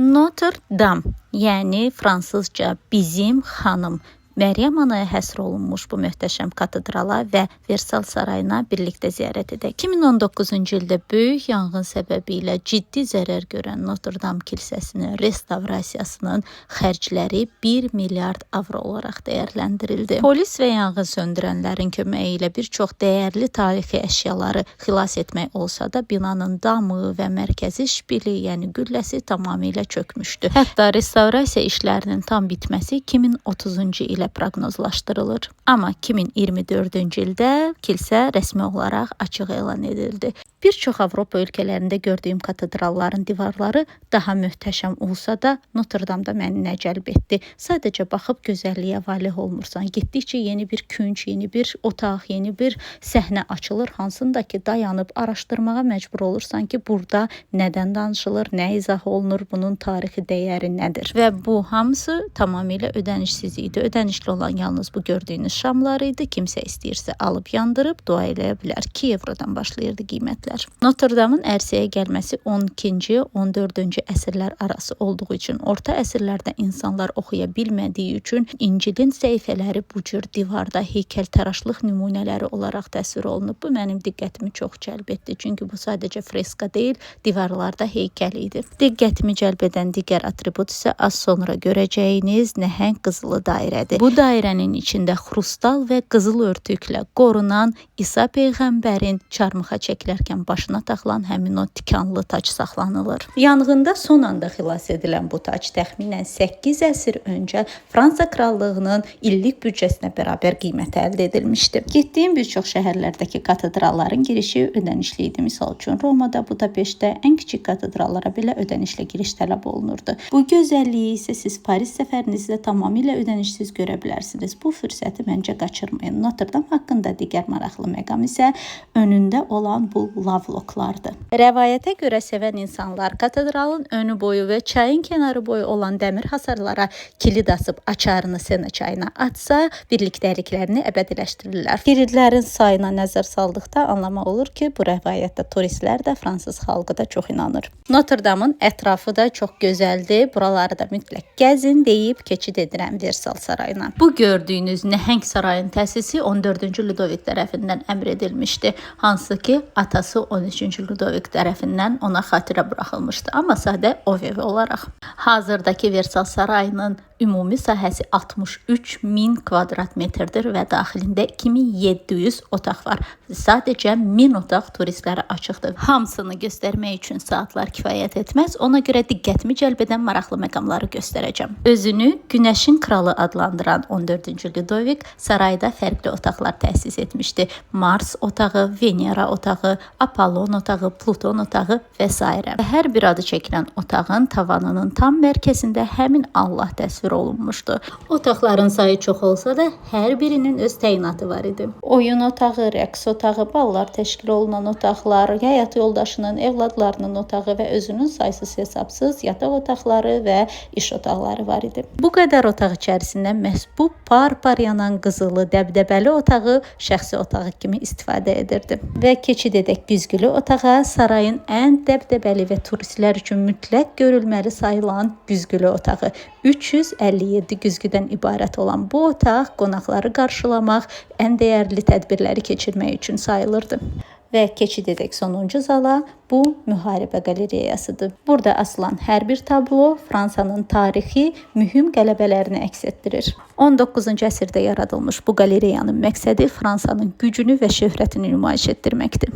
Notre Dame, yəni fransızca bizim xanım Məryəm anaya həsr olunmuş bu möhtəşəm katedrala və Versal sarayına birlikdə ziyarət edək. 2019-cu ildə böyük yanğın səbəbilə ciddi zərər görən Notre Dame kilsəsinin restavrasiyasının xərcləri 1 milyard avro olaraq dəyərləndirildi. Polis və yanğın söndürənlərin köməyi ilə bir çox dəyərli tarixi əşyaları xilas etmək olsa da binanın damı və mərkəzi şpili, yəni gülləsi tamamilə çökmüşdü. Hətta restavrasiya işlərinin tam bitməsi 2030-cu ilə proqnozlaşdırılır. Amma 2024-cü ildə kilsə rəsmi olaraq açıq elan edildi. Bir çox Avropa ölkələrində gördüyüm katedralların divarları daha möhtəşəm olsa da Notre Dame-da məni nə cəlb etdi. Sadəcə baxıb gözəlliyə valeh olmursan. Getdikcə yeni bir künc, yeni bir otaq, yeni bir səhnə açılır. Hansında ki dayanıb araşdırmağa məcbur olursan ki burada nədən danışılır, nə izah olunur, bunun tarixi dəyəri nədir. Və bu hamısı tamamilə ödənişsiz idi. Ödənişli olan yalnız bu gördüyünüz şamlar idi. Kimsə istəyirsə alıb yandırıb dua eləyə bilər. 2 evrodan başlayırdı qiymətlər. Notre Dame'ın ərsəyə gəlməsi 12-ci, 14-cü əsrlər arası olduğu üçün, orta əsrlərdə insanlar oxuya bilmədiyi üçün İncilin səhifələri bu cür divarda heykəltaraşlıq nümunələri olaraq təsvir olunub. Bu mənim diqqətimi çox cəlb etdi. Çünki bu sadəcə freska deyil, divarlarda heykəl idi. Diqqətimi cəlb edən digər atribut isə az sonra görəcəyiniz nəhəng qızılı dairədir. Bu dairənin içində xrustal və qızıl örtüklə qorunan İsa Peyğəmbərin çarmıxa çəkilərkən başına taxılan həmin o tikanlı tac saxlanılır. Yanğında son anda xilas edilən bu tac təxminən 8 əsr öncə Fransa krallığının illik büdcəsinə bərabər qiymət əldə edilmişdi. Getdiyim bir çox şəhərlərdəki katedralların girişi ödənişli idi. Misal üçün Romada, Budapeştdə ən kiçik katedrallara belə ödənişlə giriş tələb olunurdu. Bu gözəlliyi isə siz Paris səfərinizdə tamamilə ödənişsiz görə bilərsiniz. Bu fürsəti məncə qaçırmayın. Notre Dame haqqında digər maraqlı məqam isə önündə olan bu lavloklardır. Rəvayətə görə sevən insanlar katedralın önü boyu və çayın kənarı boyu olan dəmir hasarlara kilid asıb açarını Sena çayına atsa, birlikdəliklərini əbədiləşdirirlər. Kilidlərin sayına nəzər saldıqda anlamaq olur ki, bu rəvayətdə turistlər də, fransız xalqı da çox inanır. Notre Dame'ın ətrafı da çox gözəldir. Buraları da mütləq gəzin deyib keçid edirəm Versal sarayına. Bu gördüyünüz nəhəng sarayın təsisi 14-cü Ludovik tərəfindən əmr edilmişdi. Hansı ki, atası 13-cü Ludovik tərəfindən ona xatirə buraxılmışdı, amma sadə ov evi olaraq. Hazırdakı Versal sarayının ümumi sahəsi 63.000 kvadrat metrdir və daxilində 2700 otaq var. Sadəcə 1000 otaq turistlərə açıqdır. Hamısını göstərmək üçün saatlar kifayət etməz. Ona görə diqqətimi cəlb edən maraqlı məqamları göstərəcəm. Özünü Günəşin kralı adlandıran 14-cü Ludovik sarayda fərqli otaqlar təsis etmişdi. Mars otağı, Venera otağı, Apollon otağı, Pluton otağı və s. Hər bir adı çəkilən otağın tavanının tam mərkəzində həmin Allah təsvir olunmuşdu. Otaqların sayı çox olsa da hər birinin öz təyinatı var idi. Oyun otağı, rəqs otağı, ballar təşkil olunan otaqlar, həyat yoldaşının, evladlarının otağı və özünün saysız hesabsız yataq otaqları və iş otaqları var idi. Bu qədər otaq içərisində məhz bu par-par yanan qızılı, dəbdəbəli otağı şəxsi otağı kimi istifadə edirdi. Və keçid edək güzgülü otağa, sarayın ən dəbdəbəli və turistlər üçün mütləq görülməli sayılan güzgülü otağı. 357 güzgüdən ibarət olan bu otaq qonaqları qarşılamaq, ən dəyərli tədbirləri keçirmək üçün sayılırdı. Və keçid edək sonuncu zala, bu müharibə qalereyasıdır. Burada asılan hər bir tablo Fransanın tarixi mühüm qələbələrini əks etdirir. 19-cu əsrdə yaradılmış bu qalereyanın məqsədi Fransanın gücünü və şöhrətini nümayiş etdirməkdir.